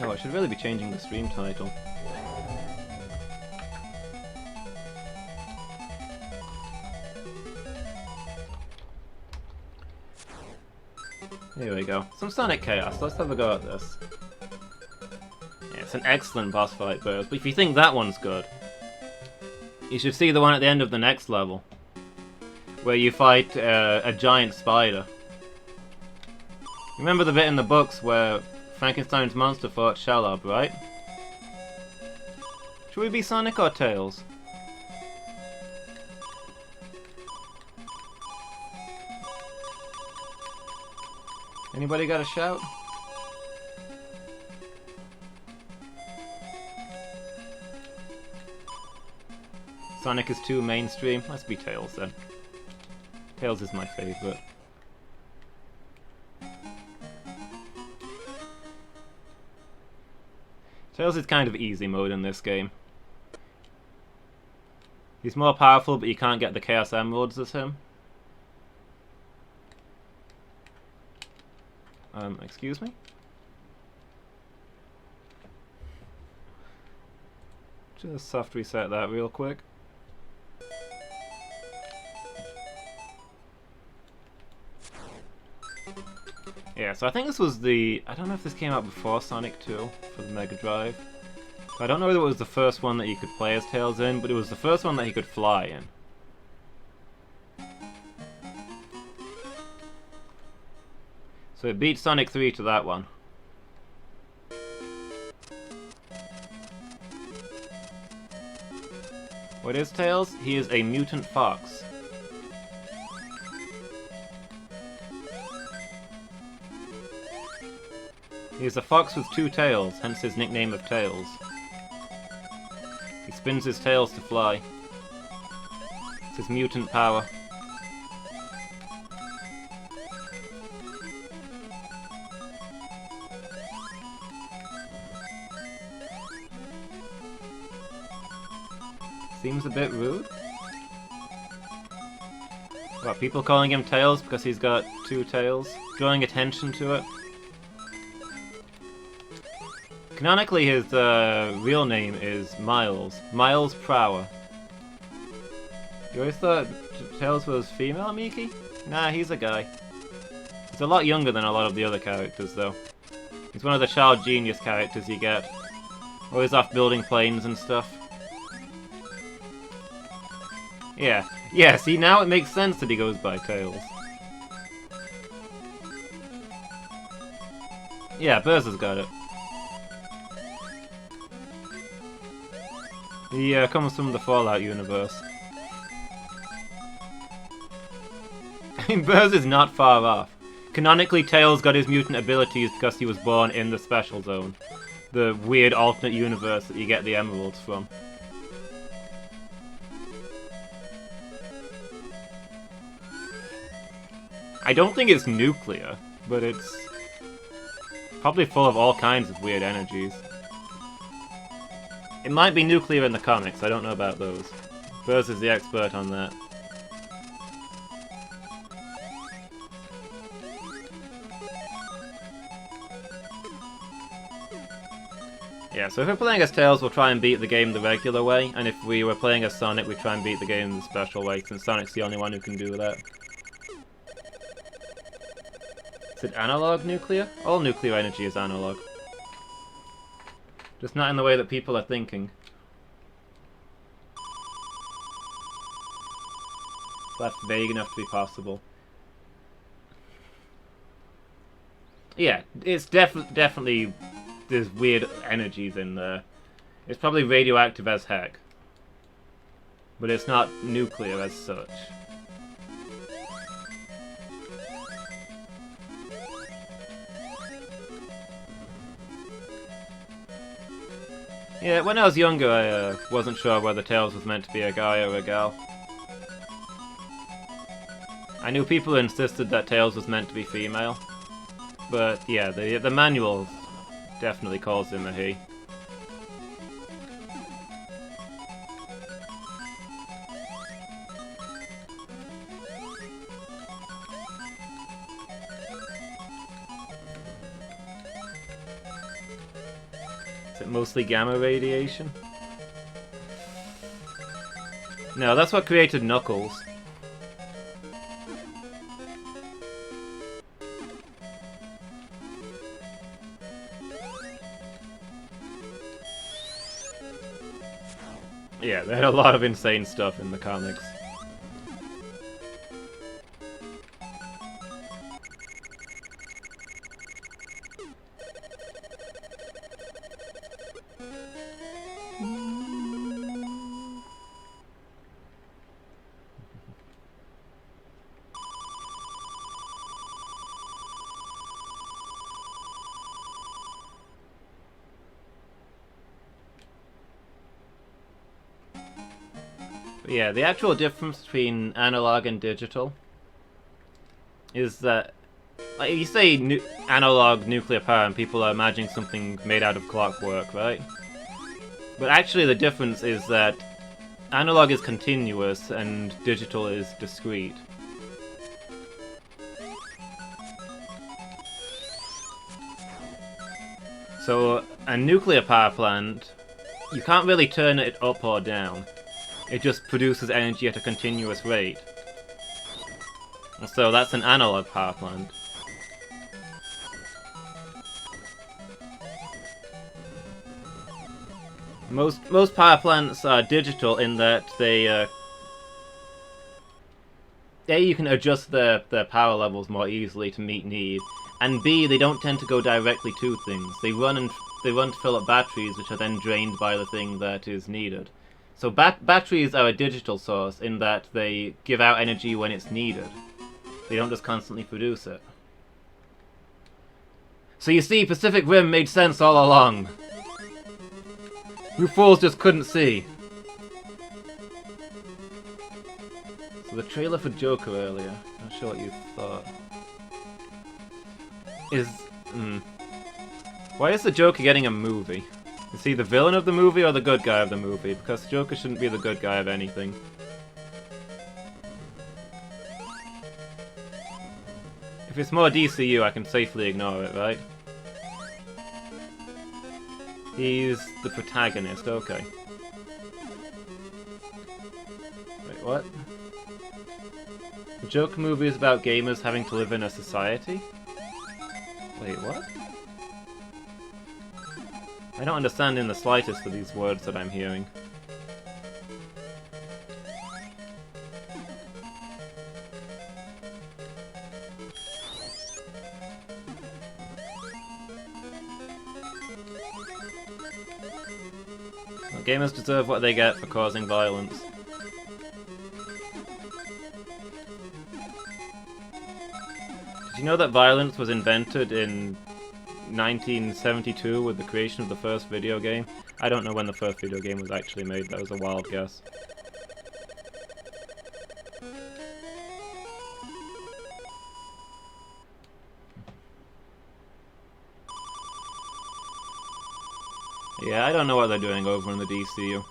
Oh, I should really be changing the stream title. Here we go. Some Sonic Chaos. Let's have a go at this. Yeah, it's an excellent boss fight, Burrs, but if you think that one's good, you should see the one at the end of the next level, where you fight a giant spider. Remember the bit in the books where Frankenstein's monster fought Shelob, right? Should we be Sonic or Tails? Anybody got a shout? Sonic is too mainstream. Let's be Tails then. Tails is my favorite. Tails is kind of easy mode in this game. He's more powerful, but you can't get the Chaos Emeralds as him. Excuse me? Just soft reset that real quick. Yeah, so I think this was the... I don't know if this came out before Sonic 2 for the Mega Drive. I don't know whether it was the first one that you could play as Tails in, but it was the first one that he could fly in. So it beat Sonic 3 to that one. What is Tails? He is a mutant fox. He is a fox with two tails, hence his nickname of Tails. He spins his tails to fly. It's his mutant power. Seems a bit rude. What, people calling him Tails because he's got two tails? Drawing attention to it? Canonically, his real name is Miles. Miles Prower. You always thought Tails was female, Miki? Nah, he's a guy. He's a lot younger than a lot of the other characters, though. He's one of the child genius characters you get. Always off building planes and stuff. Yeah, see, now it makes sense that he goes by Tails. Yeah, Burrs has got it. He comes from the Fallout universe. I mean, Burrs is not far off. Canonically, Tails got his mutant abilities because he was born in the Special Zone. The weird alternate universe that you get the emeralds from. I don't think it's nuclear, but it's probably full of all kinds of weird energies. It might be nuclear in the comics, I don't know about those. Burrs is the expert on that. Yeah, so if we're playing as Tails, we'll try and beat the game the regular way, and if we were playing as Sonic, we try and beat the game the special way, since Sonic's the only one who can do that. Is it analog nuclear? All nuclear energy is analog. Just not in the way that people are thinking. That's vague enough to be possible. Yeah, it's definitely there's weird energies in there. It's probably radioactive as heck. But it's not nuclear as such. Yeah, when I was younger, I wasn't sure whether Tails was meant to be a guy or a gal. I knew people who insisted that Tails was meant to be female. But yeah, the manual definitely calls him a he. Is it mostly gamma radiation? No, that's what created Knuckles. Yeah, they had a lot of insane stuff in the comics. Yeah, the actual difference between analog and digital is that, like, you say analog nuclear power and people are imagining something made out of clockwork, right? But actually the difference is that analog is continuous and digital is discrete. So a nuclear power plant, you can't really turn it up or down. It just produces energy at a continuous rate. So that's an analog power plant. Most power plants are digital in that they A, you can adjust their power levels more easily to meet need, and B, they don't tend to go directly to things. They run to fill up batteries, which are then drained by the thing that is needed. So batteries are a digital source in that they give out energy when it's needed. They don't just constantly produce it. So you see, Pacific Rim made sense all along. You fools just couldn't see. So the trailer for Joker earlier, not sure what you thought. Why is the Joker getting a movie? Is he the villain of the movie or the good guy of the movie? Because Joker shouldn't be the good guy of anything. If it's more DCU, I can safely ignore it, right? He's the protagonist, okay. Wait, what? The Joker movie is about gamers having to live in a society? Wait, what? I don't understand in the slightest of these words that I'm hearing. Well, gamers deserve what they get for causing violence. Did you know that violence was invented in 1972 with the creation of the first video game? I don't know when the first video game was actually made, that was a wild guess. Yeah, I don't know what they're doing over in the DCU.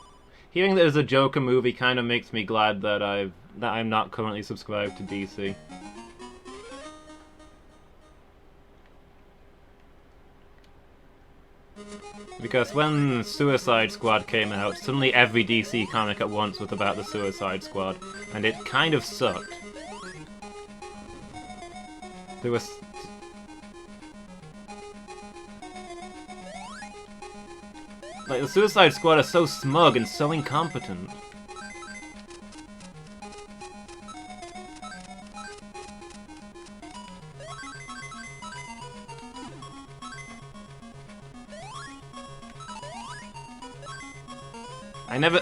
Hearing that there's a Joker movie kind of makes me glad that I'm not currently subscribed to DC. Because when Suicide Squad came out, suddenly every DC comic at once was about the Suicide Squad, and it kind of sucked. There was... Like, the Suicide Squad are so smug and so incompetent.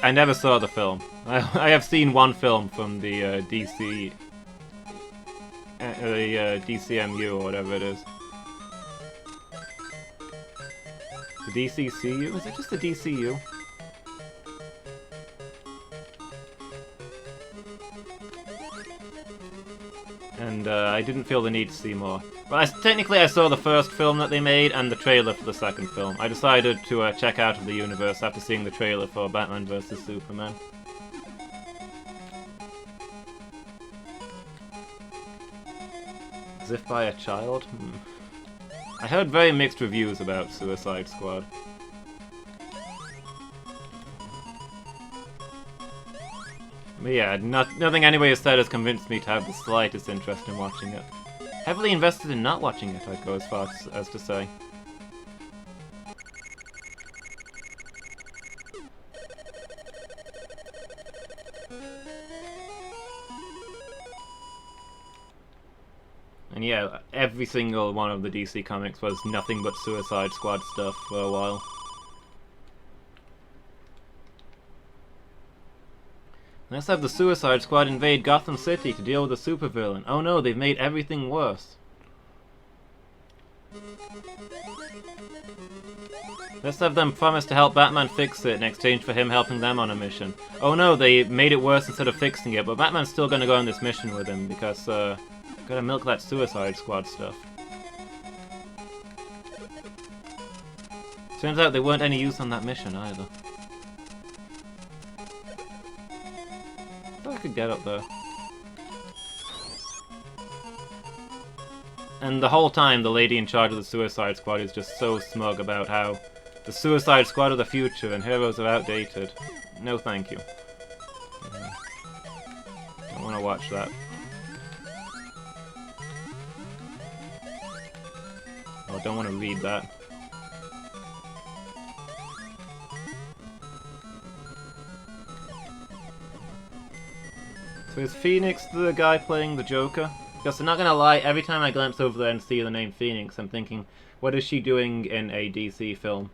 I never saw the film. I have seen one film from the DCMU or whatever it is. The DCCU? Is it just the DCU? And I didn't feel the need to see more. But technically I saw the first film that they made and the trailer for the second film. I decided to check out of the universe after seeing the trailer for Batman vs. Superman. As if by a child? I heard very mixed reviews about Suicide Squad. But yeah, nothing anybody has said has convinced me to have the slightest interest in watching it. Heavily invested in not watching it, I'd go as far as to say. And yeah, every single one of the DC comics was nothing but Suicide Squad stuff for a while. Let's have the Suicide Squad invade Gotham City to deal with a supervillain. Oh no, they've made everything worse. Let's have them promise to help Batman fix it in exchange for him helping them on a mission. Oh no, they made it worse instead of fixing it, but Batman's still gonna go on this mission with him because, gotta milk that Suicide Squad stuff. Turns out there weren't any use on that mission either. I could get up there. And the whole time, the lady in charge of the Suicide Squad is just so smug about how the Suicide Squad are the future and heroes are outdated. No thank you. Don't want to watch that. Oh, I don't want to read that. So is Phoenix the guy playing the Joker? Because I'm not gonna lie, every time I glance over there and see the name Phoenix, I'm thinking, what is she doing in a DC film?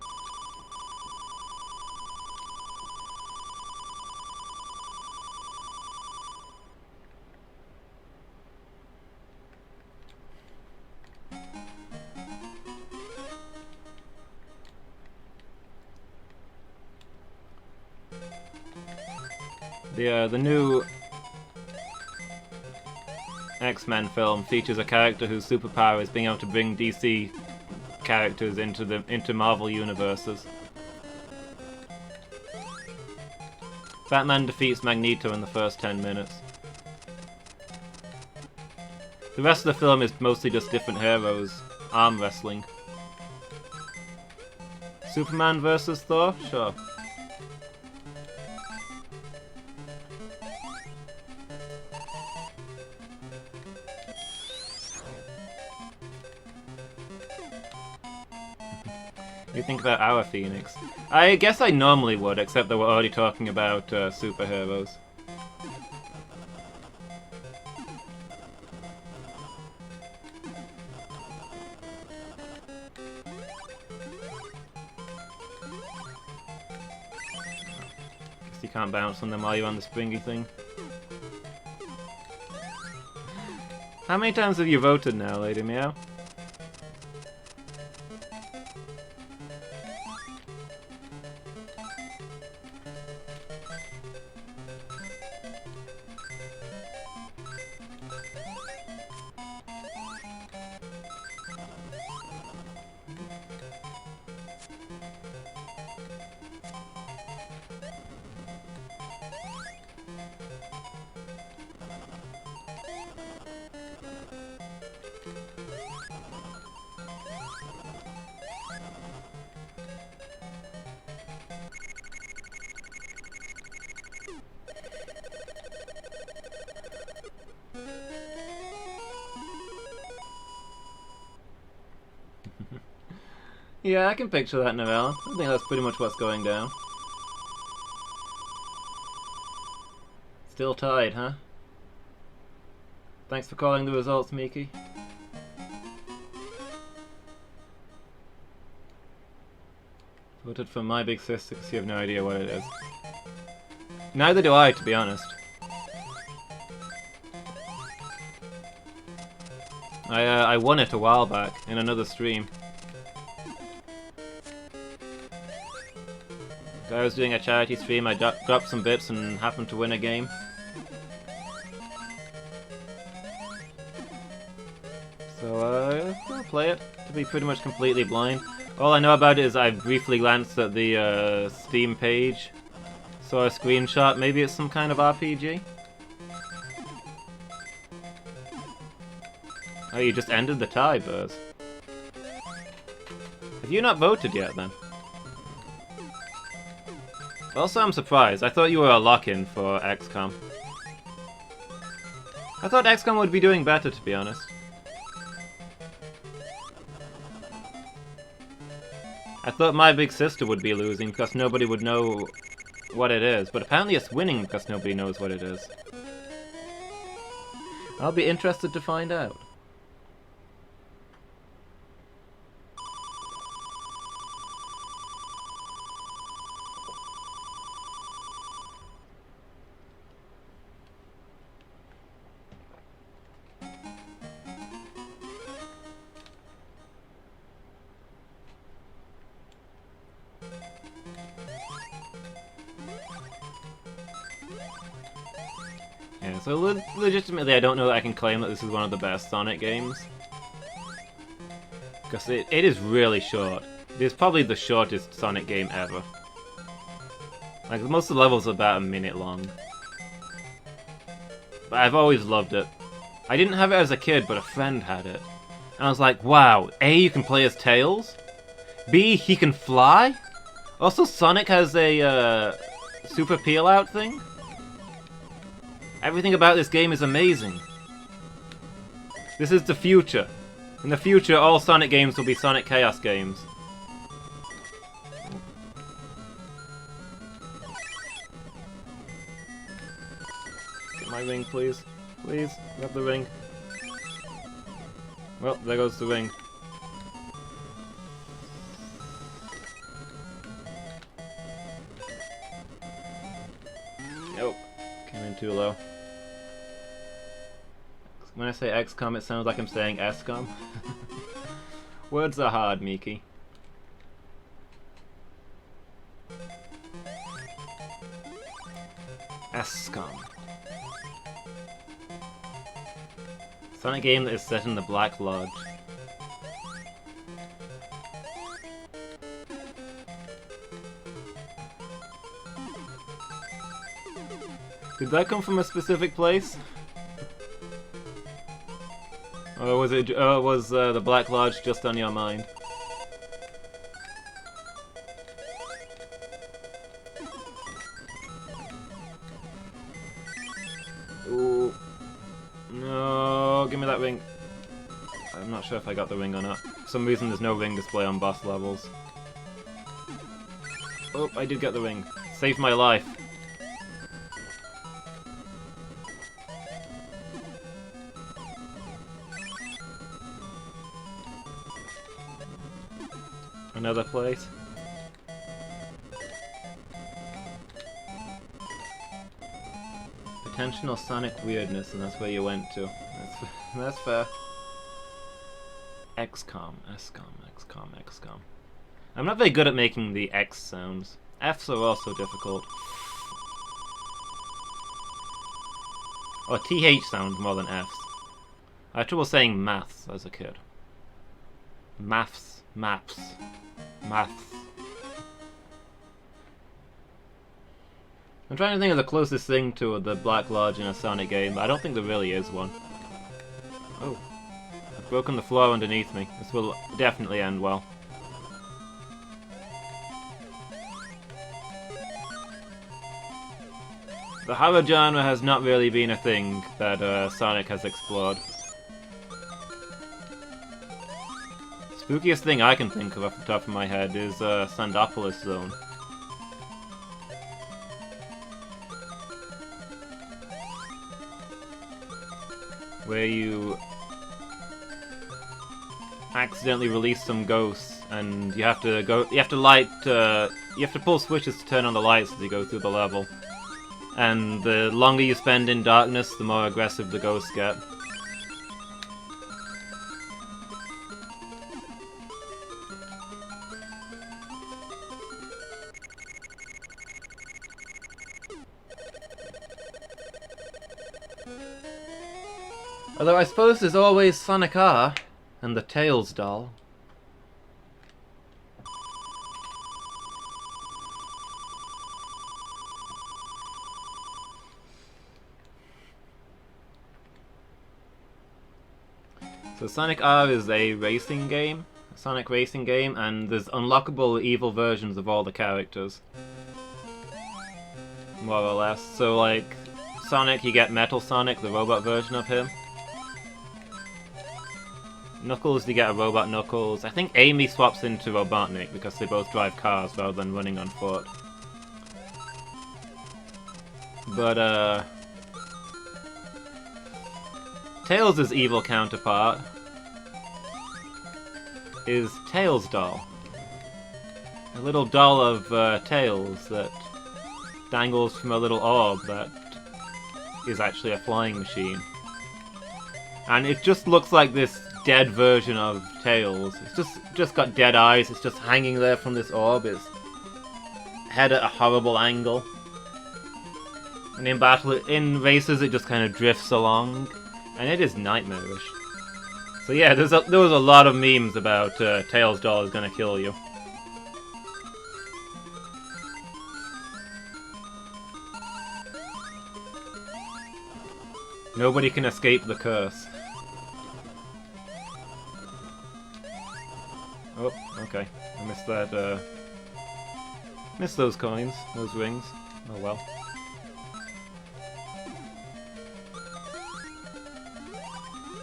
The new X-Men film features a character whose superpower is being able to bring DC characters into Marvel universes. Batman defeats Magneto in the first 10 minutes. The rest of the film is mostly just different heroes arm wrestling. Superman versus Thor? Sure. You think about our Phoenix? I guess I normally would, except that we're already talking about superheroes. Guess you can't bounce on them while you're on the springy thing. How many times have you voted now, Lady Meow? Yeah, I can picture that, Novella. I think that's pretty much what's going down. Still tied, huh? Thanks for calling the results, Miki. Voted for my big sister because you have no idea what it is. Neither do I, to be honest. I won it a while back in another stream. I was doing a charity stream, I dropped some bits and happened to win a game. So, I'll play it, to be pretty much completely blind. All I know about it is I briefly glanced at the Steam page, saw a screenshot, maybe it's some kind of RPG? Oh, you just ended the tie, Buzz. Have you not voted yet, then? Also, I'm surprised. I thought you were a lock-in for XCOM. I thought XCOM would be doing better, to be honest. I thought My Big Sister would be losing because nobody would know what it is, but apparently it's winning because nobody knows what it is. I'll be interested to find out. Yeah, so legitimately I don't know that I can claim that this is one of the best Sonic games. Because it is really short. It is probably the shortest Sonic game ever. Like, most of the levels are about a minute long. But I've always loved it. I didn't have it as a kid, but a friend had it. And I was like, wow, A, you can play as Tails. B, he can fly. Also, Sonic has a super peel-out thing. Everything about this game is amazing. This is the future. In the future, all Sonic games will be Sonic Chaos games. Get my ring, please. Please, grab the ring. Well, there goes the ring. Nope. Came in too low. When I say XCOM, it sounds like I'm saying SCOM. Words are hard, Miki. SCOM. Sonic game that is set in the Black Lodge. Did that come from a specific place? Or was it? Was the Black Lodge just on your mind? Ooh. No, give me that ring. I'm not sure if I got the ring or not. For some reason there's no ring display on boss levels. Oh, I did get the ring. Saved my life. Another place. Potential Sonic weirdness, and that's where you went to. That's fair. XCOM, XCOM. I'm not very good at making the X sounds. Fs are also difficult. Or TH sounds more than Fs. I had trouble saying maths as a kid. Maths. Maps. Maths. I'm trying to think of the closest thing to the Black Lodge in a Sonic game, but I don't think there really is one. Oh. I've broken the floor underneath me. This will definitely end well. The horror genre has not really been a thing that Sonic has explored. Spookiest thing I can think of off the top of my head is Sandopolis Zone. Where you accidentally release some ghosts and you have to pull switches to turn on the lights as you go through the level. And the longer you spend in darkness, the more aggressive the ghosts get. Although I suppose there's always Sonic R and the Tails doll. So Sonic R is a racing game, a Sonic racing game, and there's unlockable evil versions of all the characters. More or less. So like, Sonic, you get Metal Sonic, the robot version of him. Knuckles, you get a robot Knuckles. I think Amy swaps into Robotnik because they both drive cars rather than running on foot. But, Tails' evil counterpart is Tails Doll. A little doll of Tails that dangles from a little orb that is actually a flying machine. And it just looks like this dead version of Tails. It's just got dead eyes, it's just hanging there from this orb, its head at a horrible angle. And in races it just kind of drifts along, and it is nightmarish. So yeah, there was a lot of memes about Tails Doll is gonna kill you. Nobody can escape the curse. Oh, okay. I missed that, missed those coins, those rings. Oh well.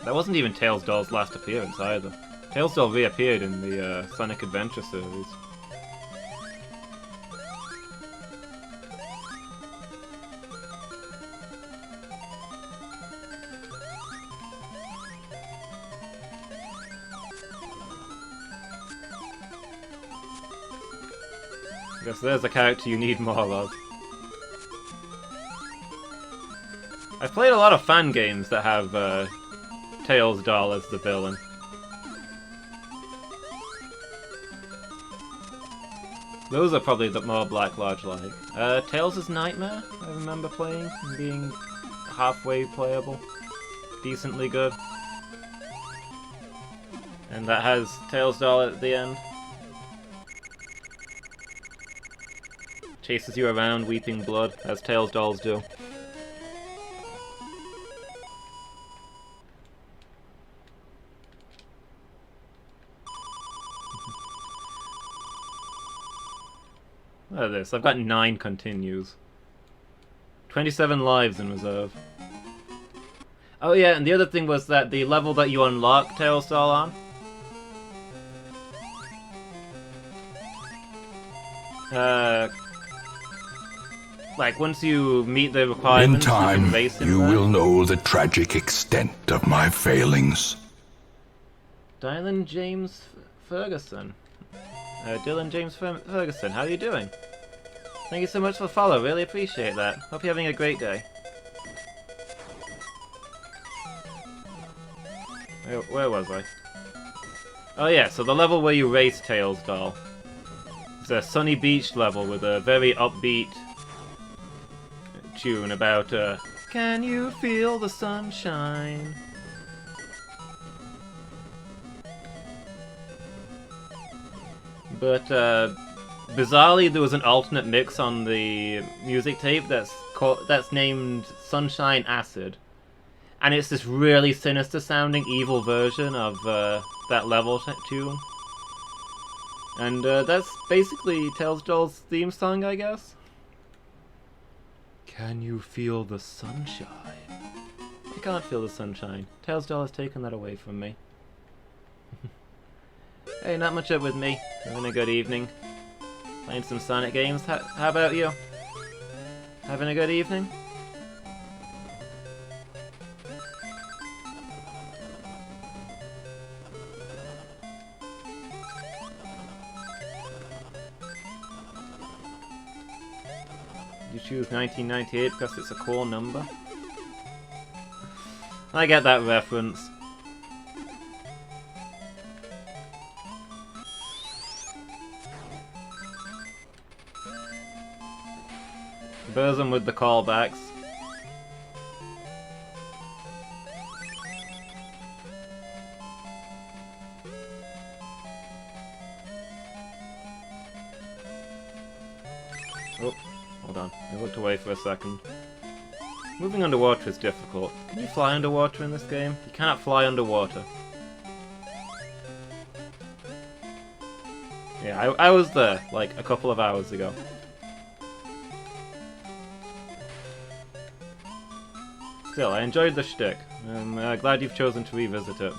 That wasn't even Tails Doll's last appearance either. Tails Doll reappeared in the Sonic Adventure series. I guess there's a character you need more of. I've played a lot of fan games that have Tails Doll as the villain. Those are probably the more Black Lodge-like. Tails' Nightmare, I remember playing, and being halfway playable. Decently good. And that has Tails Doll at the end. Chases you around, weeping blood, as Tails Dolls do. Look at this, I've got 9 continues. 27 lives in reserve. Oh yeah, and the other thing was that the level that you unlock Tails Doll on... like, once you meet the requirements, in time, you can race him you there. will know the tragic extent of my failings. Dylan James Ferguson. Dylan James Ferguson, how are you doing? Thank you so much for the follow, really appreciate that. Hope you're having a great day. Where was I? Oh yeah, so the level where you race Tails Doll. It's a sunny beach level with a very upbeat tune about, can you feel the sunshine? But, bizarrely, there was an alternate mix on the music tape that's named Sunshine Acid. And it's this really sinister sounding evil version of that level tune. And that's basically Tails Doll's theme song, I guess. Can you feel the sunshine? I can't feel the sunshine. Tails Doll has taken that away from me. Hey, not much up with me. Having a good evening. Playing some Sonic games. How about you? Having a good evening? You choose 1998 because it's a cool number? I get that reference. Burzum with the callbacks. Oh, hold on. I looked away for a second. Moving underwater is difficult. Can you fly underwater in this game? You cannot fly underwater. Yeah, I was there, like, a couple of hours ago. Still, I enjoyed the shtick. I'm glad you've chosen to revisit it.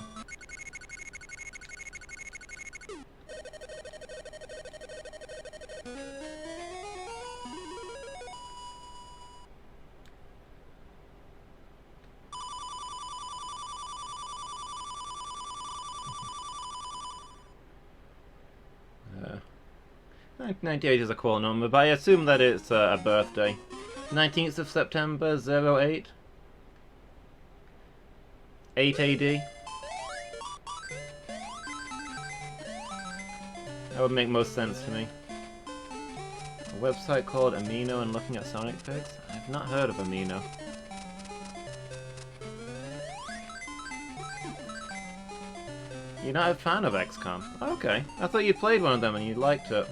Uh, 1998 is a cool number, but I assume that it's a birthday. 19th of September, 08. 8 AD. That would make most sense to me. A website called Amino and looking at Sonic pics? I've not heard of Amino. You're not a fan of XCOM? Okay. I thought you played one of them and you liked it.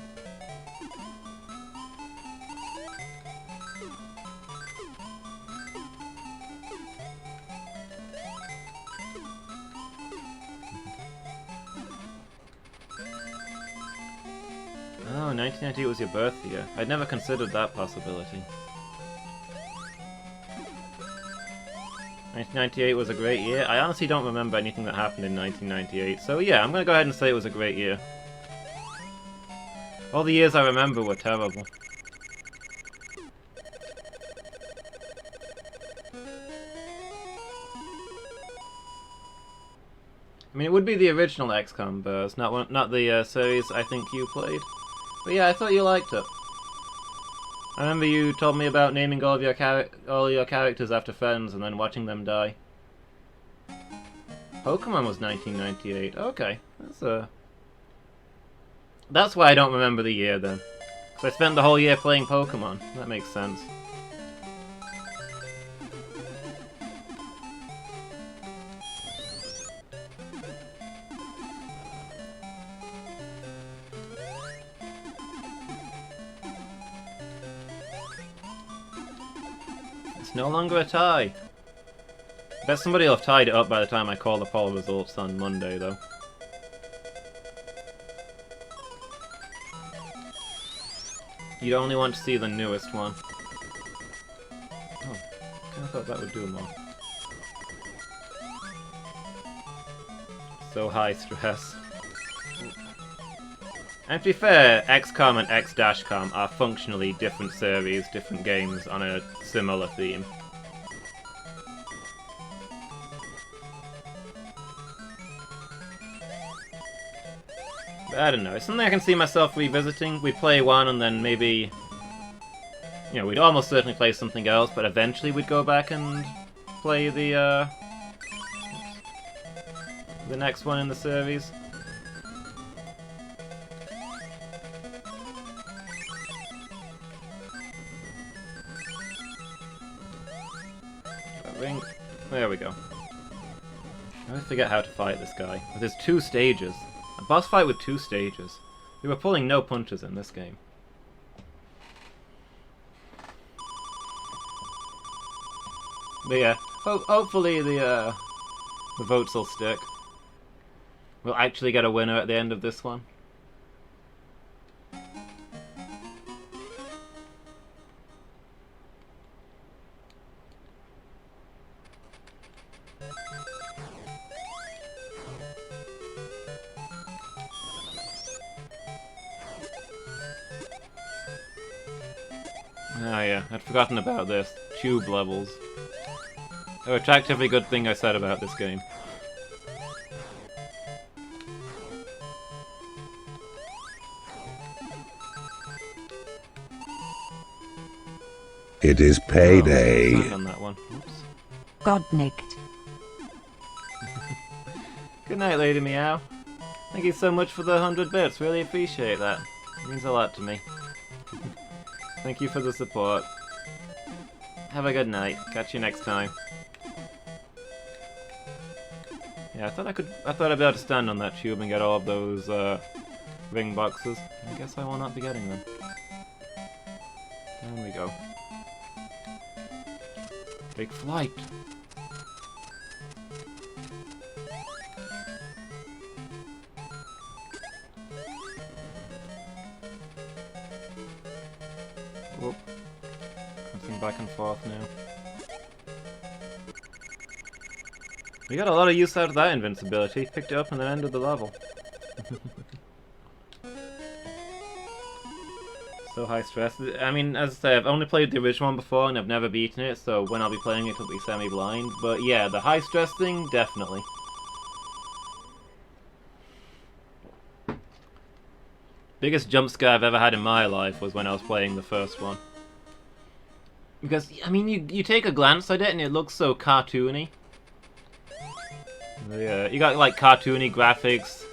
Oh, 1998 was your birth year. I'd never considered that possibility. 1998 was a great year. I honestly don't remember anything that happened in 1998, so yeah, I'm gonna go ahead and say it was a great year. All the years I remember were terrible. I mean, it would be the original XCOM burst, not the series I think you played. But yeah, I thought you liked it. I remember you told me about naming all your characters after friends and then watching them die. Pokemon was 1998. Okay, that's why I don't remember the year then. Because I spent the whole year playing Pokemon. That makes sense. It's no longer a tie. I bet somebody will have tied it up by the time I call the poll results on Monday, though. You'd only want to see the newest one. Oh, I kinda thought that would do them all. So high stress. And to be fair, XCOM and X-Com are functionally different series, different games on a similar theme. But I don't know, it's something I can see myself revisiting. We'd play one and then maybe... You know, we'd almost certainly play something else, but eventually we'd go back and play the next one in the series. Ring. There we go. I always forget how to fight this guy. But there's 2 stages. A boss fight with 2 stages. We were pulling no punches in this game. But yeah, hopefully the votes will stick. We'll actually get a winner at the end of this one. Oh yeah, I'd forgotten about this. Tube levels. A attractively good thing I said about this game. It is payday. Oh, on that one. Oops. Godnicked. Good night, Lady Meow. Thank you so much for the 100 bits. Really appreciate that. It means a lot to me. Thank you for the support. Have a good night. Catch you next time. Yeah, I thought I'd be able to stand on that tube and get all of those ring boxes. I guess I will not be getting them. There we go. Take flight. Whoop. Bouncing back and forth now. We got a lot of use out of that invincibility. Picked it up and then ended the level. So high stress. I mean, as I say, I've only played the original one before and I've never beaten it, so when I'll be playing it, it'll be semi-blind. But yeah, the high stress thing, definitely. Biggest jump scare I've ever had in my life was when I was playing the first one. Because, I mean, you take a glance at it and it looks so cartoony. Yeah, you got like cartoony graphics,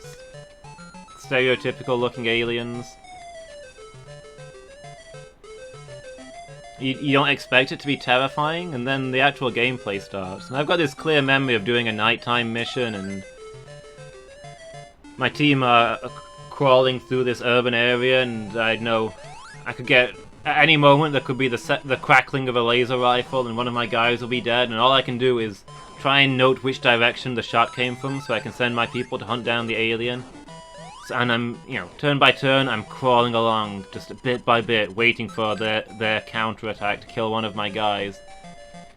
stereotypical looking aliens. You don't expect it to be terrifying, and then the actual gameplay starts. And I've got this clear memory of doing a nighttime mission, and my team are crawling through this urban area, and I know I could get... At any moment there could be the crackling of a laser rifle, and one of my guys will be dead, and all I can do is try and note which direction the shot came from, so I can send my people to hunt down the alien. And I'm, you know, turn by turn, I'm crawling along, just bit by bit, waiting for their counterattack to kill one of my guys.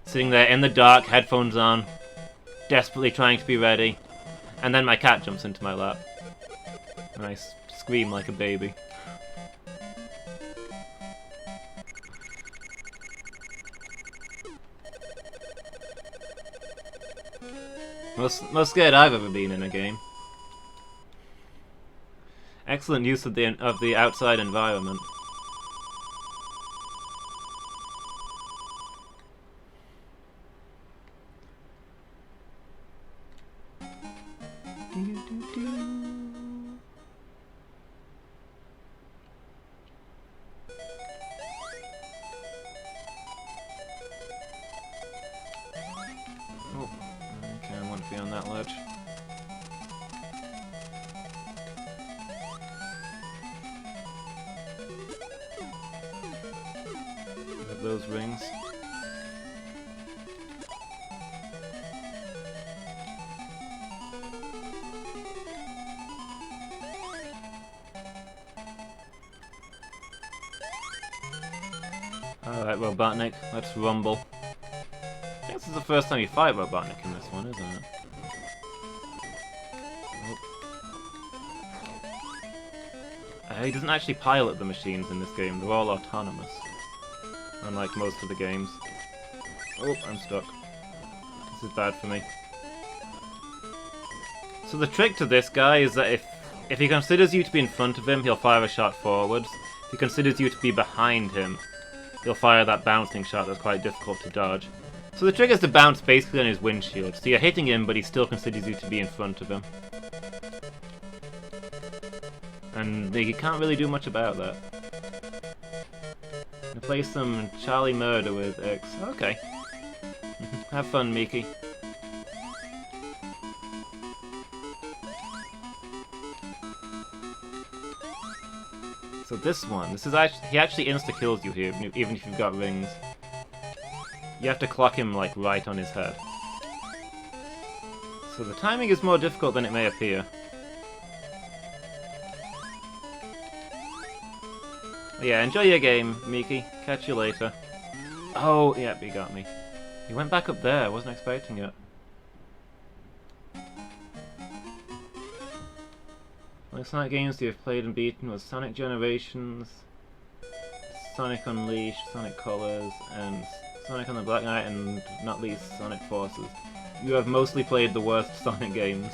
Sitting there in the dark, headphones on, desperately trying to be ready. And then my cat jumps into my lap. And I scream like a baby. Most scared I've ever been in a game. Excellent use of the outside environment. Oh, okay, I want to be on that ledge. Those rings. Alright, Robotnik, let's rumble. I think this is the first time you fight Robotnik in this one, isn't it? Oh. He doesn't actually pilot the machines in this game, they're all autonomous. Unlike most of the games. Oh, I'm stuck. This is bad for me. So the trick to this guy is that if he considers you to be in front of him, he'll fire a shot forwards. If he considers you to be behind him, he'll fire that bouncing shot that's quite difficult to dodge. So the trick is to bounce basically on his windshield. So you're hitting him, but he still considers you to be in front of him. And you can't really do much about that. Play some Charlie Murder with X. Okay. Have fun, Miki. So this one, he actually insta-kills you here, even if you've got rings. You have to clock him, like, right on his head. So the timing is more difficult than it may appear. Yeah, enjoy your game, Miki. Catch you later. Oh, yep, he got me. He went back up there, I wasn't expecting it. Like Sonic games you've played and beaten was Sonic Generations, Sonic Unleashed, Sonic Colors, and Sonic on the Black Knight, and not least Sonic Forces. You have mostly played the worst Sonic games.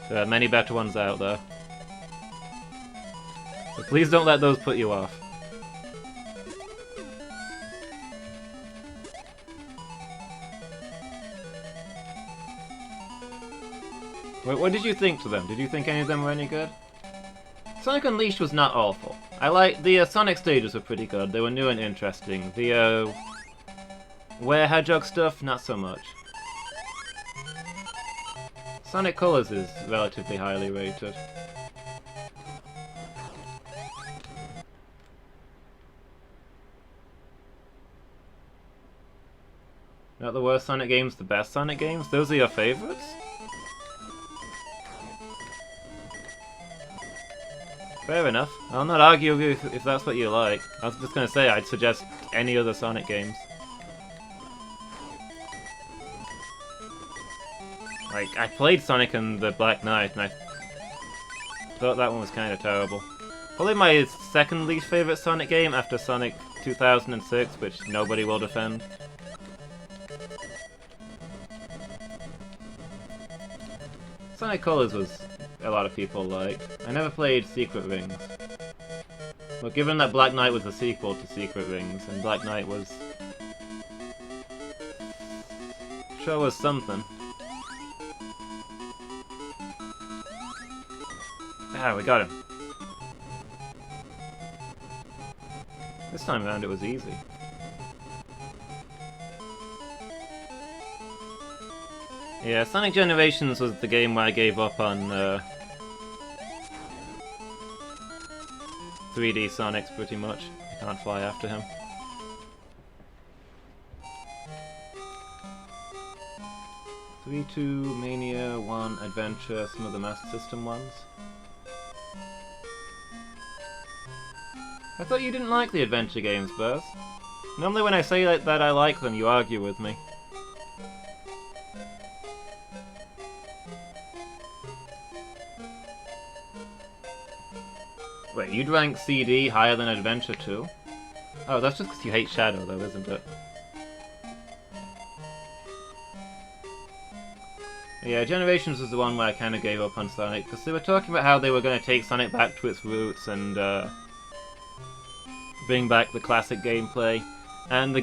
There are many better ones out there. So please don't let those put you off. Wait, what did you think to them? Did you think any of them were any good? Sonic Unleashed was not awful. I like the Sonic stages were pretty good. They were new and interesting. The Were-Hedgehog stuff, not so much. Sonic Colors is relatively highly rated. Not the worst Sonic games, the best Sonic games? Those are your favorites? Fair enough. I'll not argue with you if that's what you like. I was just gonna say, I'd suggest any other Sonic games. Like, I played Sonic and the Black Knight, and I thought that one was kind of terrible. Probably my second least favourite Sonic game after Sonic 2006, which nobody will defend. Sonic Colors was a lot of people liked. I never played Secret Rings. But given that Black Knight was a sequel to Secret Rings, and Black Knight was... sure was something. Ah, we got him. This time around it was easy. Yeah, Sonic Generations was the game where I gave up on 3D Sonics pretty much. I can't fly after him. Three, 2, Mania, 1, Adventure, some of the Master System ones. I thought you didn't like the adventure games, Buzz. Normally when I say that I like them, you argue with me. Wait, you'd rank CD higher than Adventure too? Oh, that's just because you hate Shadow though, isn't it? Yeah, Generations was the one where I kind of gave up on Sonic, because they were talking about how they were going to take Sonic back to its roots and bring back the classic gameplay. And the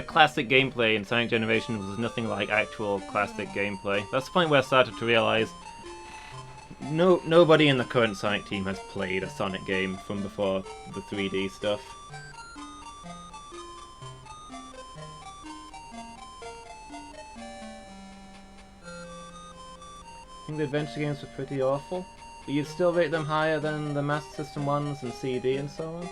classic gameplay in Sonic Generations was nothing like actual classic gameplay. That's the point where I started to realise nobody in the current Sonic team has played a Sonic game from before the 3D stuff. I think the adventure games were pretty awful, but you'd still rate them higher than the Master System ones and CD and so on?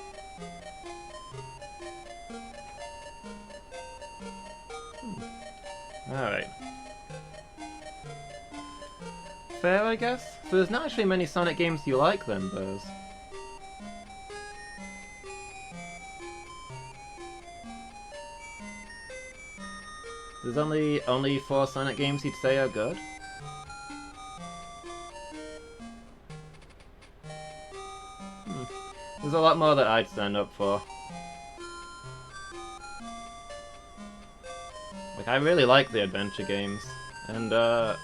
Alright. Fair, I guess? So there's not actually many Sonic games you like then, Buzz. There's only 4 Sonic games you'd say are good? There's a lot more that I'd stand up for. Like, I really like the adventure games. And, what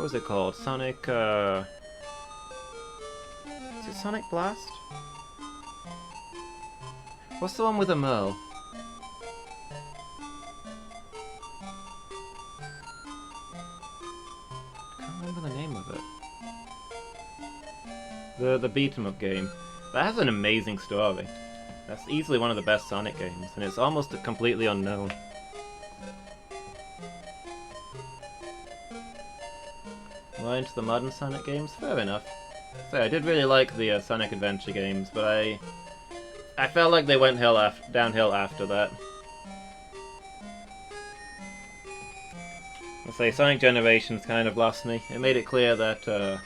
was it called? Sonic, is it Sonic Blast? What's the one with a Merle? I can't remember the name of it. The beat-em-up game. That has an amazing story. That's easily one of the best Sonic games, and it's almost completely unknown. More into the modern Sonic games? Fair enough. So I did really like the Sonic Adventure games, but I felt like they went downhill after that. I'll say Sonic Generations kind of lost me. It made it clear that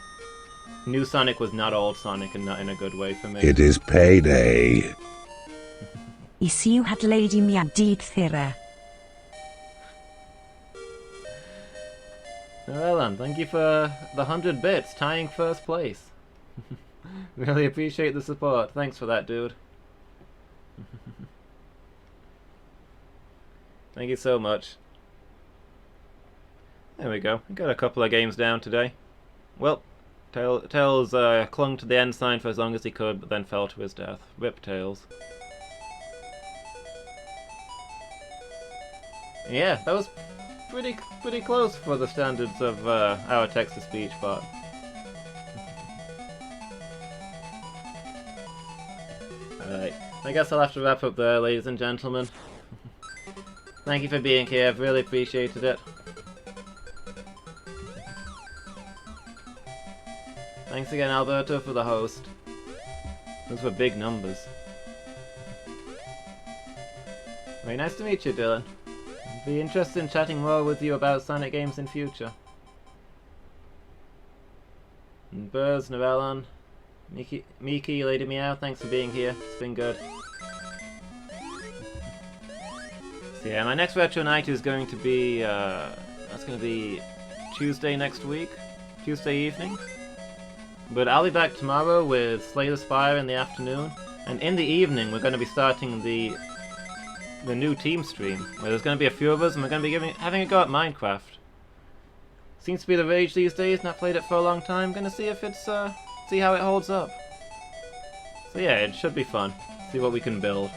new Sonic was not old Sonic, and not in a good way for me. It is payday. I see you had Lady Miadid Thira. Well then, thank you for the 100 bits, tying first place. Really appreciate the support. Thanks for that, dude. Thank you so much. There we go. We got a couple of games down today. Well, Tails clung to the end sign for as long as he could, but then fell to his death. Rip Tails. Yeah, that was pretty close for the standards of our text-to-speech bot. Alright, I guess I'll have to wrap up there, ladies and gentlemen. Thank you for being here, I've really appreciated it. Thanks again, Alberto, for the host. Those were big numbers. Very nice to meet you, Dylan. I'd be interested in chatting more with you about Sonic games in future. And Burrs, Novellon, Miki, Lady Meow, thanks for being here. It's been good. So yeah, my next retro night is going to be, that's going to be Tuesday next week, Tuesday evening. But I'll be back tomorrow with Slay the Spire in the afternoon, and in the evening we're going to be starting the new team stream, where there's going to be a few of us, and we're going to be having a go at Minecraft. Seems to be the rage these days, not played it for a long time. Gonna see if it's, see how it holds up. So yeah, it should be fun. See what we can build.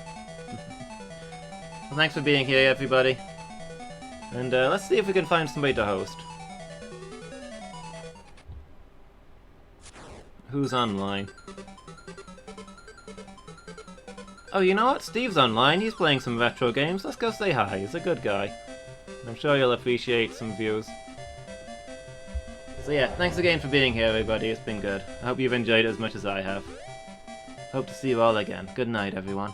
Well, thanks for being here, everybody. And let's see if we can find somebody to host. Who's online? Oh, you know what? Steve's online. He's playing some retro games. Let's go say hi. He's a good guy. I'm sure you'll appreciate some views. So yeah, thanks again for being here, everybody. It's been good. I hope you've enjoyed it as much as I have. Hope to see you all again. Good night, everyone.